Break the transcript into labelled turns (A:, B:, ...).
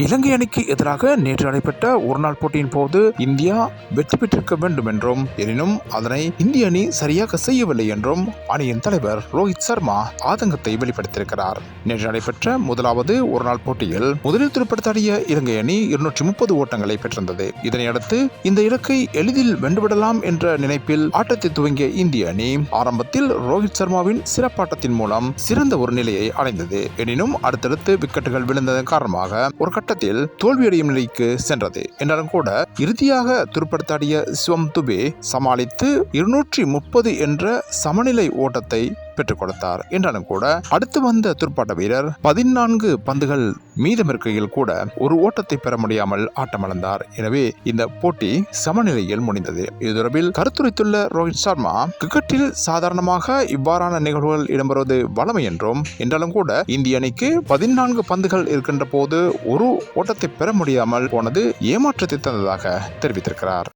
A: இலங்கை அணிக்கு எதிராக நேற்று நடைபெற்ற ஒருநாள் போட்டியின் போது இந்தியா வெற்றி பெற்றிருக்க வேண்டும் என்றும், எனினும் அதனை இந்திய அணி சரியாக செய்யவில்லை என்றும் அணியின் தலைவர் ரோஹித் சர்மா ஆதங்கத்தை வெளிப்படுத்தியிருக்கிறார். நேற்று நடைபெற்ற முதலாவது ஒருநாள் போட்டியில் முதலில் துடுப்படுத்தாடிய இலங்கை அணி 230 ஓட்டங்களை பெற்றிருந்தது. இதனையடுத்து இந்த இலக்கை எளிதில் வென்றுவிடலாம் என்ற நினைப்பில் ஆட்டத்தை துவங்கிய இந்திய அணி ஆரம்பத்தில் ரோஹித் சர்மாவின் சிறப்பாட்டத்தின் மூலம் சிறந்த ஒரு நிலையை அடைந்தது. எனினும் அடுத்தடுத்து விக்கெட்டுகள் விழுந்ததன் காரணமாக ஒரு கட்டத்தில் தோல்வியடையும் நிலைக்கு சென்றது. என்றாலும் கூட இறுதியாக துடுப்படுத்தாடிய சிவம் துபே சமாளித்து 230 என்ற சமநிலை ஓட்டத்தை பெற்றுக் கொடுத்தார். என்றாலும் கூட அடுத்து வந்த துடுப்பாட்ட வீரர் 14 பந்துகள் மீதமிருக்கையில் கூட ஒரு ஓட்டத்தை பெற முடியாமல் ஆட்டமிழந்தார். எனவே இந்த போட்டி சமநிலையில் முடிந்தது. இது தொடர்பில் கருத்துரைத்துள்ள ரோஹித் சர்மா, கிரிக்கெட்டில் சாதாரணமாக இவ்வாறான நிகழ்வுகள் இடம்பெறுவது வளமை என்றாலும் கூட இந்திய அணிக்கு 14 பந்துகள் இருக்கின்ற போது ஒரு ஓட்டத்தை பெற முடியாமல் போனது ஏமாற்றத்தை தந்ததாக தெரிவித்திருக்கிறார்.